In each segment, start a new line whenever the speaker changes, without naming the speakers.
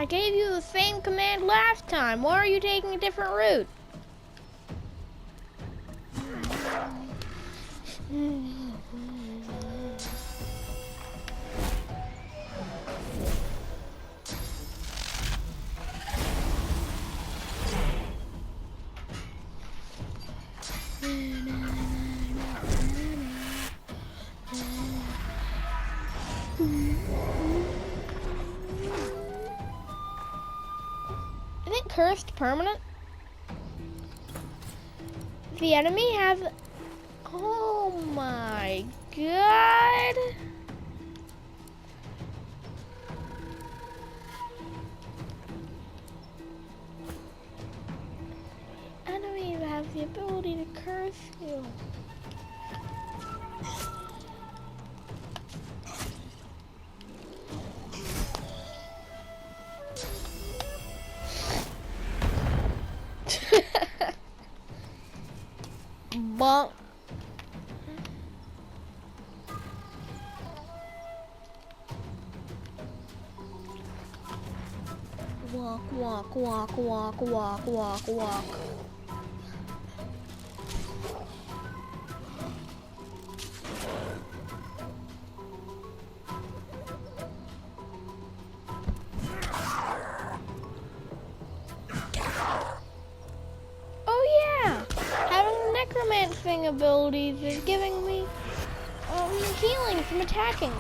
I gave you the same command last time. Why are you taking a different route? Isn't cursed permanent? The enemy has... Oh my god! Enemies have the ability to curse you. Bonk. Walk, walk, walk, walk, walk, walk, walk. Oh yeah! Having necromancing abilities is giving me healing from attacking.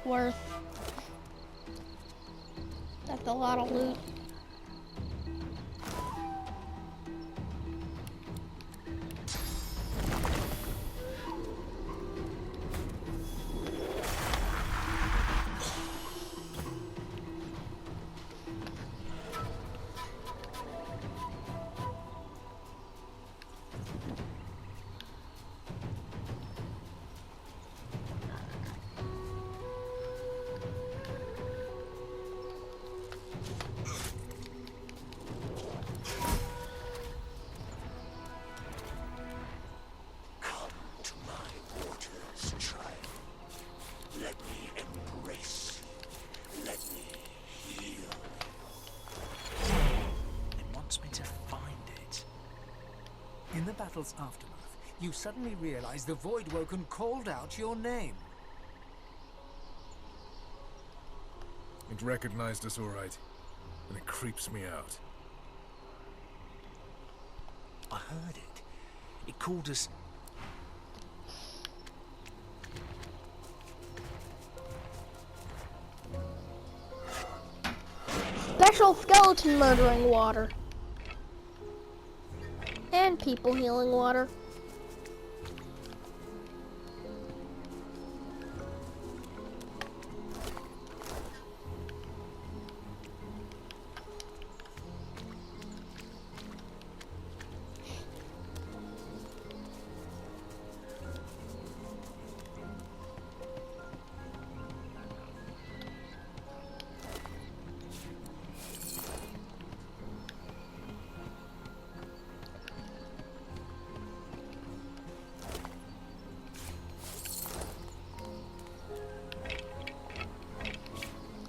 Worth. That's a lot of loot.
In the battle's aftermath, you suddenly realize the Voidwoken called out your name.
It recognized us all right, and it creeps me out.
I heard it. It called us...
Special skeleton murdering water. And people healing water.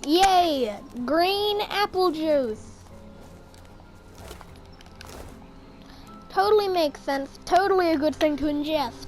Yay! Green apple juice. Totally makes sense. Totally a good thing to ingest.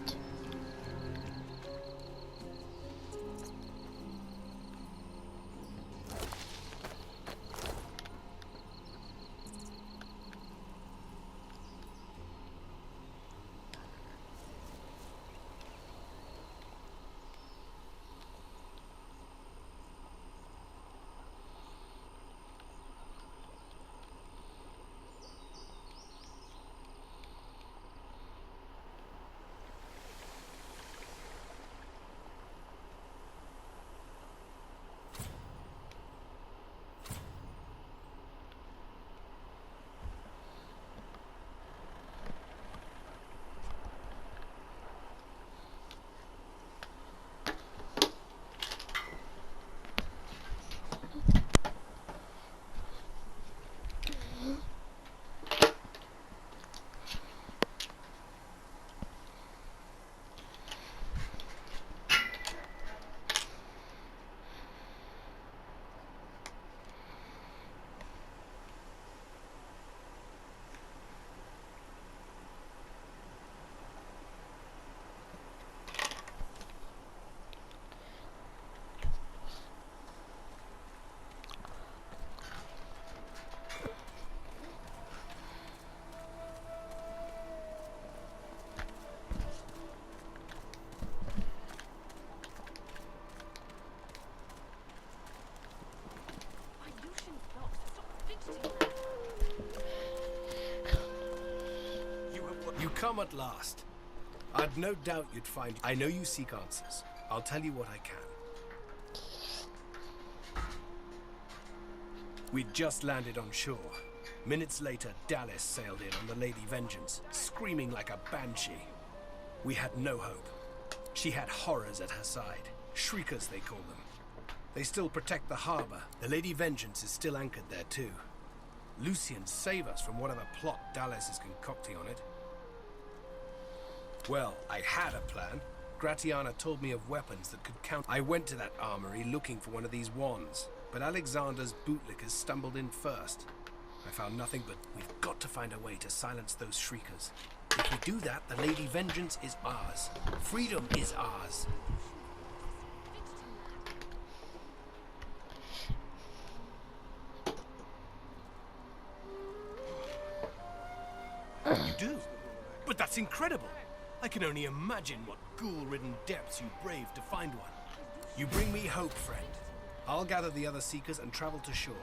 come at last. I'd no doubt you'd find... I know you seek answers. I'll tell you what I can. We'd just landed on shore. Minutes later, Dallas sailed in on the Lady Vengeance, screaming like a banshee. We had no hope. She had horrors at her side. Shriekers, they call them. They still protect the harbor. The Lady Vengeance is still anchored there, too. Lucian, save us from whatever plot Dallas is concocting on it. Well, I had a plan. Gratiana told me of weapons that could count. I went to that armory looking for one of these wands, but Alexander's bootlickers stumbled in first. I found nothing, but we've got to find a way to silence those shriekers. If we do that, the Lady Vengeance is ours. Freedom is ours. You do? But that's incredible! I can only imagine what ghoul-ridden depths you braved to find one. You bring me hope, friend. I'll gather the other seekers and travel to shore.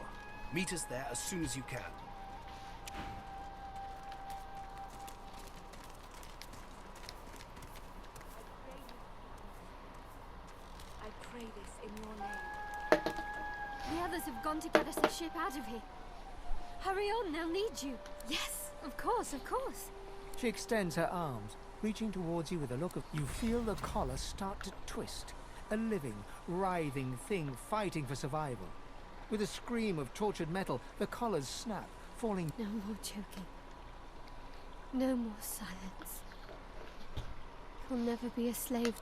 Meet us there as soon as you can.
I pray this in your name. The others have gone to get us a ship out of here. Hurry on, they'll need you. Yes, of course, of course.
She extends her arms, reaching towards you with a look of... You feel the collar start to twist. A living, writhing thing fighting for survival. With a scream of tortured metal, the collars snap, falling...
No more choking. No more silence. You'll never be a slave.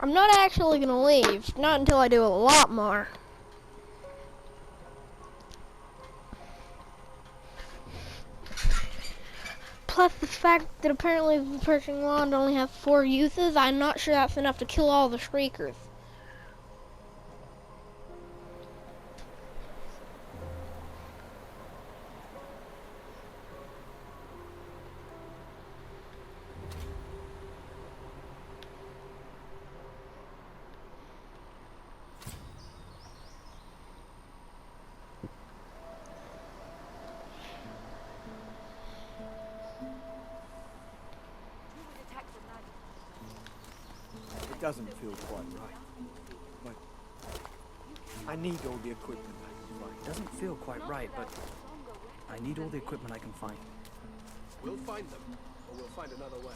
I'm not actually gonna leave, not until I do a lot more. Plus the fact that apparently the perching wand only has 4 uses, I'm not sure that's enough to kill all the shriekers.
It doesn't feel quite right. I need all the equipment I can find. Doesn't feel quite right, but I need all the equipment I can find.
We'll find them, or we'll find another way.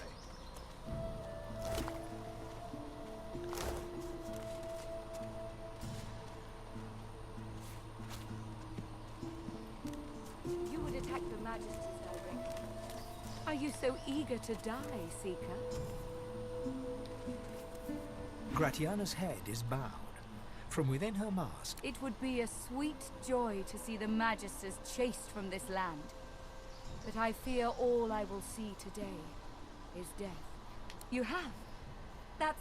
You would attack the Majesties directly. Are you so eager to die, Seeker?
Gratiana's head is bowed. From within her mask,
It would be a sweet joy to see the Magisters chased from this land. But I fear all I will see today is death. You have? That's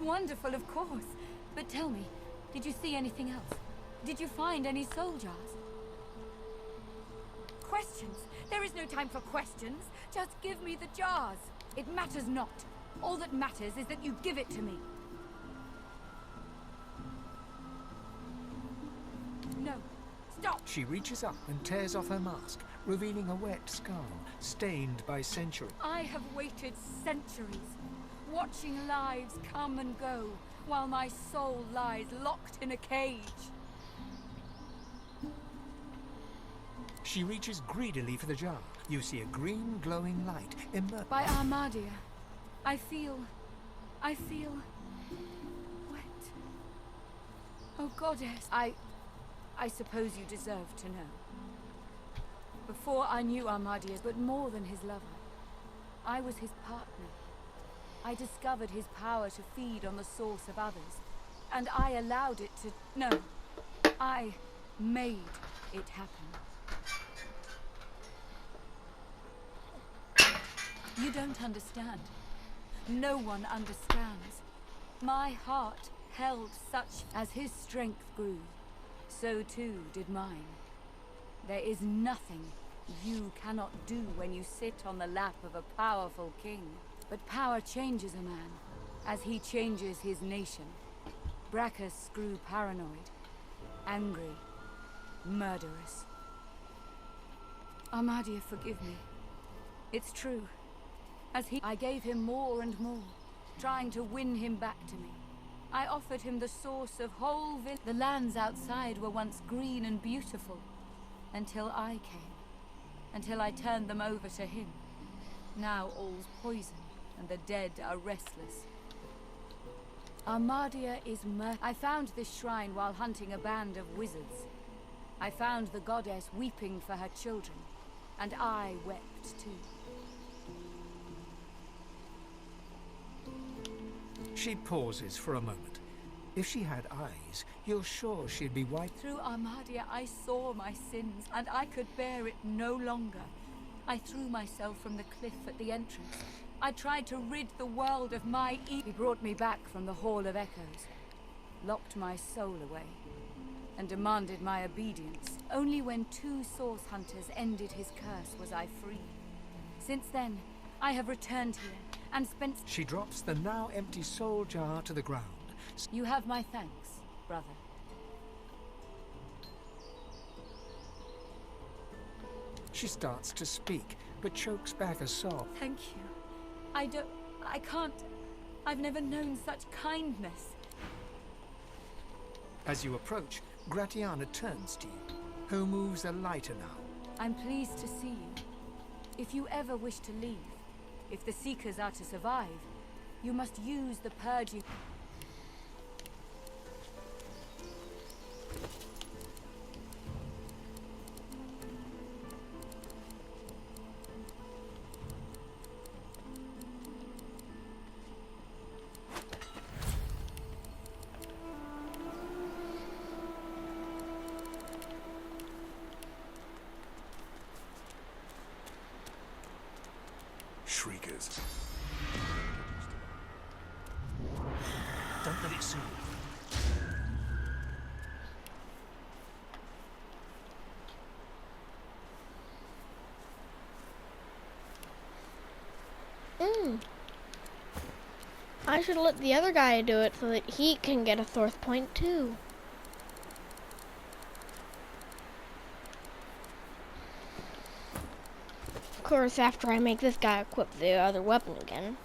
wonderful, of course. But tell me, did you see anything else? Did you find any soul jars? Questions? There is no time for questions. Just give me the jars. It matters not. All that matters is that you give it to me. No. Stop!
she reaches up and tears off her mask, revealing a wet skull, stained by centuries.
I have waited centuries, watching lives come and go, while my soul lies locked in a cage.
She reaches greedily for the jar. You see a green glowing light emerge.
By Armadia, I feel wet. Oh, goddess, I suppose you deserve to know. Before I knew Armadia, but more than his lover, I was his partner. I discovered his power to feed on the source of others, and I allowed it to... No, I made it happen. You don't understand. No one understands. My heart held such as his strength grew. So too did mine. There is nothing you cannot do when you sit on the lap of a powerful king. But power changes a man, as he changes his nation. Brachus grew paranoid, angry, murderous. Armadia, forgive me. It's true. I gave him more and more, trying to win him back to me. I offered him the source of whole The lands outside were once green and beautiful, until I came. Until I turned them over to him. Now all's poison, and the dead are restless. Armadia is I found this shrine while hunting a band of wizards. I found the goddess weeping for her children, and I wept too.
She pauses for a moment. If she had eyes, you're sure she'd be white.
Through Armadia, I saw my sins, and I could bear it no longer. I threw myself from the cliff at the entrance. I tried to rid the world of my evil. He brought me back from the Hall of Echoes, locked my soul away, and demanded my obedience. Only when 2 source hunters ended his curse was I free. Since then, I have returned here and spent...
She drops the now empty soul jar to the ground.
You have my thanks, brother.
She starts to speak, but chokes back a sob.
Thank you. I can't... I've never known such kindness.
As you approach, Gratiana turns to you. Her moves are lighter now.
I'm pleased to see you. If you ever wish to leave, if the Seekers are to survive, you must use the purge you...
Shriekers.
Don't let it see
you. I should let the other guy do it so that he can get a source point too. Of course, after I make this guy equip the other weapon again.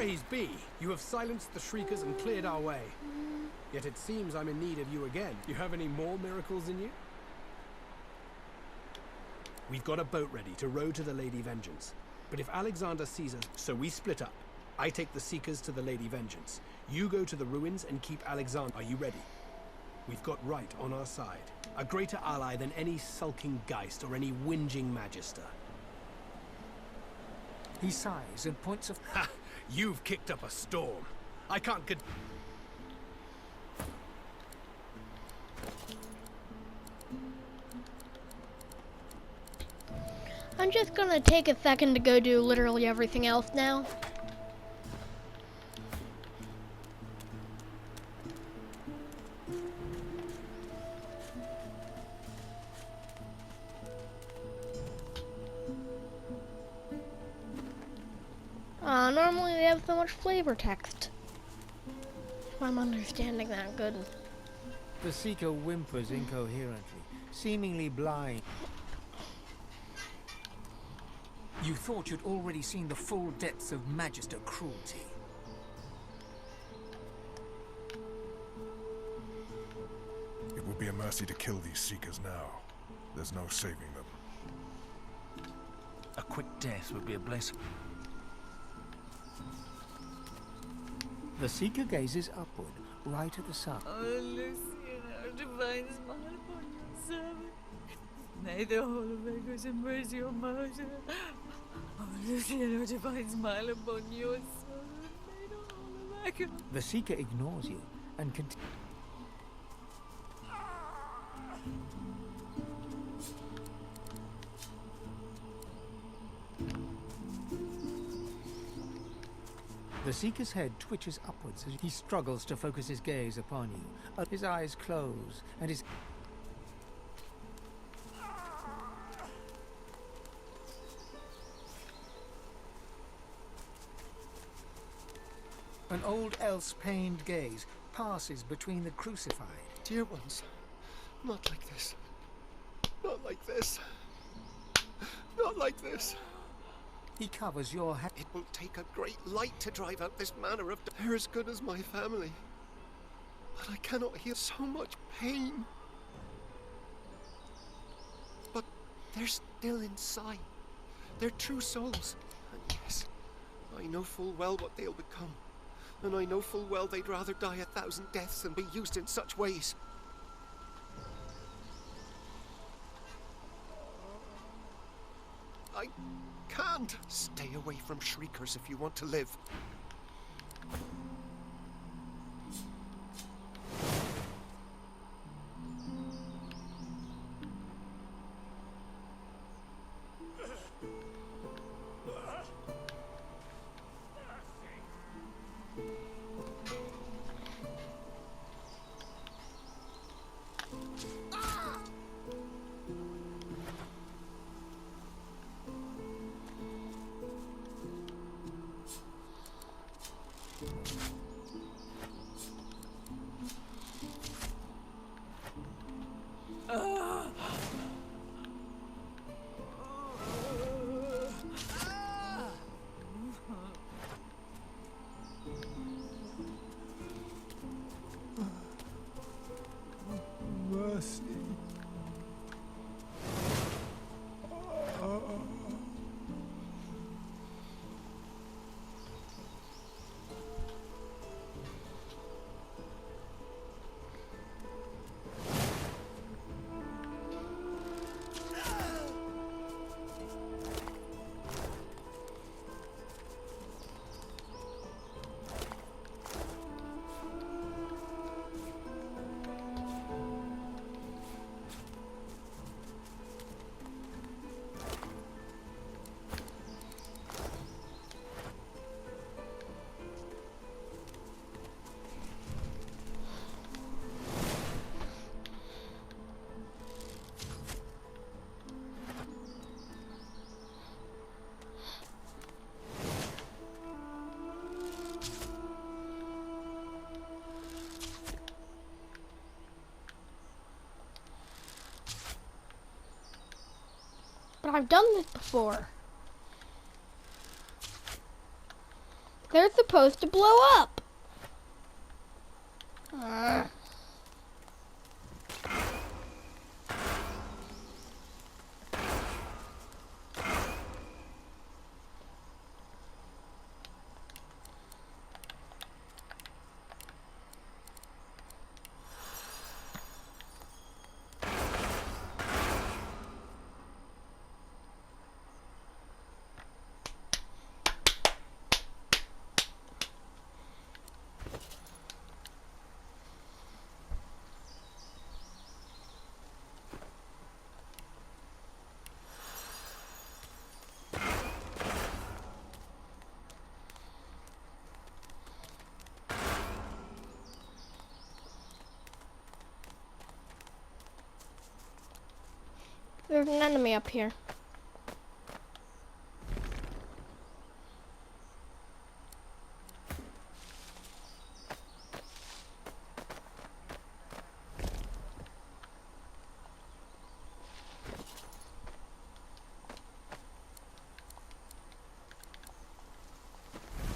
Praise be, you have silenced the Shriekers and cleared our way. Yet it seems I'm in need of you again. You have any more miracles in you? We've got a boat ready to row to the Lady Vengeance. But if Alexander sees us, so we split up. I take the Seekers to the Lady Vengeance. You go to the ruins and keep Alexander. Are you ready? We've got right on our side. A greater ally than any sulking Geist or any whinging Magister.
He sighs and points a...
Ha! You've kicked up a storm. I can't get...
I'm just gonna take a second to go do literally everything else now. Normally they have so much flavor text. If I'm understanding that good.
The Seeker whimpers incoherently, seemingly blind. You thought you'd already seen the full depths of Magister cruelty.
It would be a mercy to kill these Seekers now. There's no saving them.
A quick death would be a blessing.
The Seeker gazes upward, right at the sun.
Oh, Lucian, our divine smile upon your servant. May the whole of Echoes embrace your martyr. Oh, Lucian, our divine smile upon your servant. May the whole of Echoes...
The Seeker ignores you and continues. The Seeker's head twitches upwards as he struggles to focus his gaze upon you. His eyes close, and his... An old elf's pained gaze passes between the crucified.
Dear ones, not like this. Not like this. Not like this.
He covers your head.
It will take a great light to drive out this manner of... They're as good as my family. But I cannot heal so much pain. But they're still inside. They're true souls. And yes, I know full well what they'll become. And I know full well they'd rather die 1,000 deaths than be used in such ways. I can't. Stay away from Shriekers if you want to live.
Mercy.
But I've done this before. There's they're supposed to blow up. There's an enemy up here.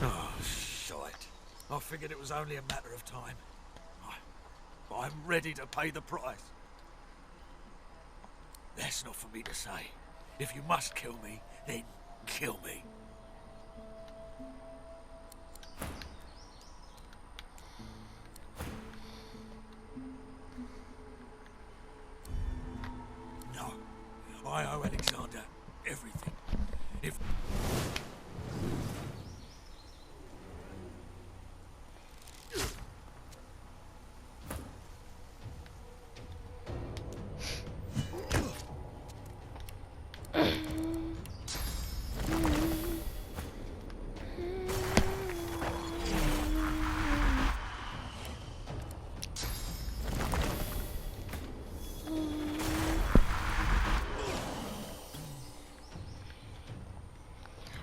Oh, shite. I figured it was only a matter of time. I'm ready to pay the price. That's not for me to say. If you must kill me, then kill me. No. I owe Alexander everything. If...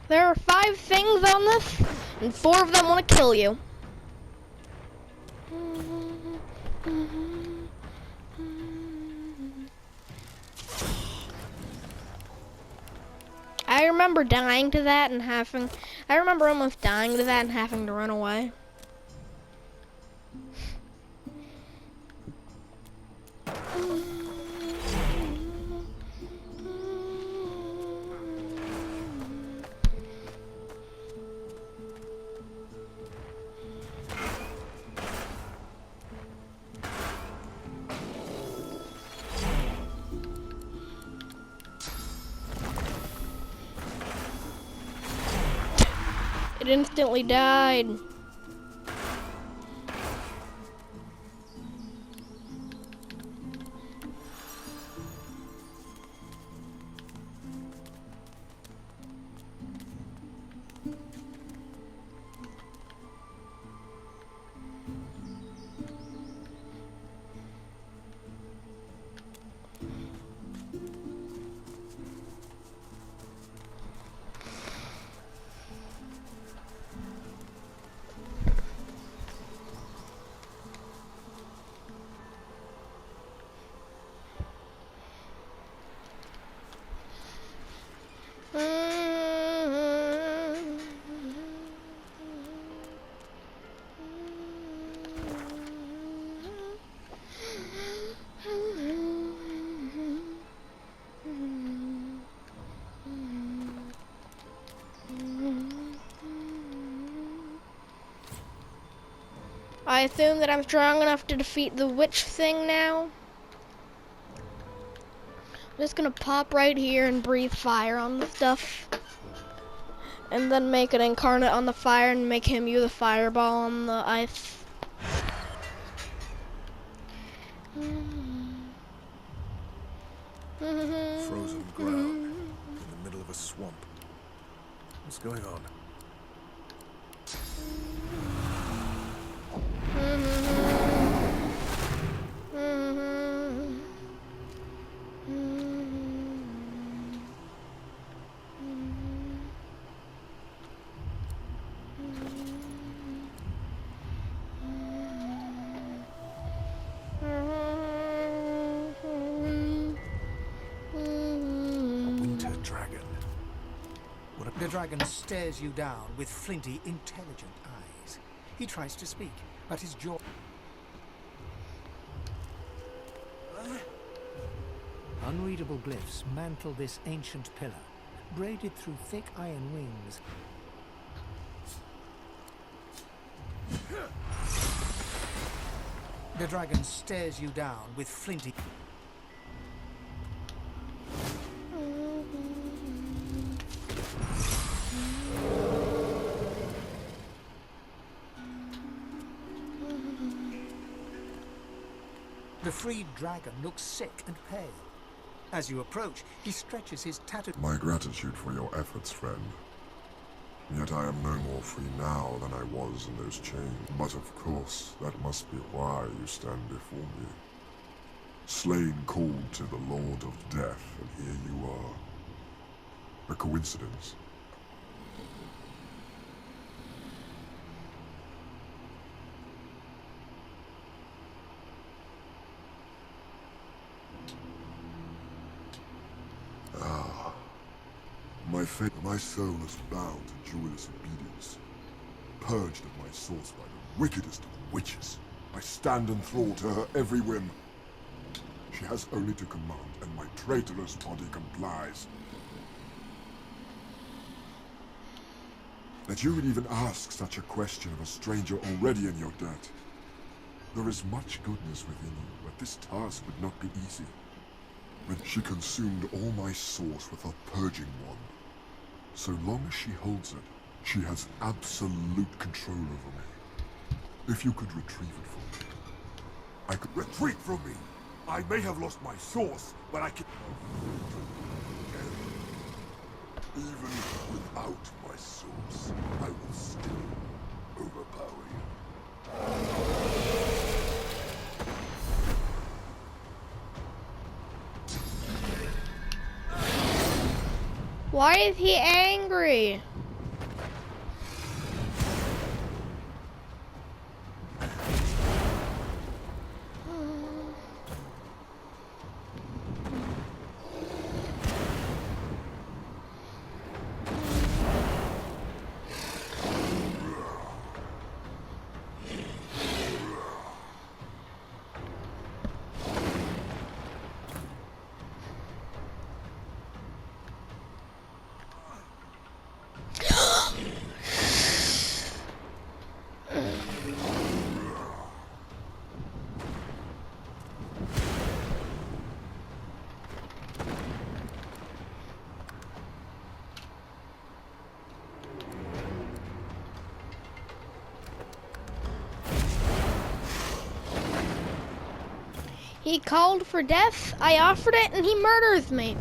There are 5 things on this, and 4 of them want to kill you. I remember dying to that and I remember almost dying to that and having to run away. It instantly died. I assume that I'm strong enough to defeat the witch thing now. I'm just gonna pop right here and breathe fire on the stuff. And then make an incarnate on the fire and make him use a fireball on the ice.
Frozen ground in the middle of a swamp. What's going on?
dragon stares you down with flinty, intelligent eyes. He tries to speak, but his jaw... Unreadable glyphs mantle this ancient pillar, braided through thick iron wings. The dragon stares you down with flinty... The freed dragon looks sick and pale. As you approach, he stretches his tattooed...
My gratitude for your efforts, friend. Yet I am no more free now than I was in those chains. But of course, that must be why you stand before me. Slain called to the Lord of Death, and here you are. A coincidence? My soul is bound to joyless obedience, purged of my source by the wickedest of witches. I stand in thrall to her every whim. She has only to command, and my traitorous body complies. That you would even ask such a question of a stranger already in your debt. There is much goodness within you, but this task would not be easy. When she consumed all my source with her purging wand. So long as she holds it, she has absolute control over me. If you could retrieve it from me, I could... Retreat from me! I may have lost my source, but I can... Even without my source, I will still overpower you.
Why is he angry? He called for death, I offered it, and he murders me.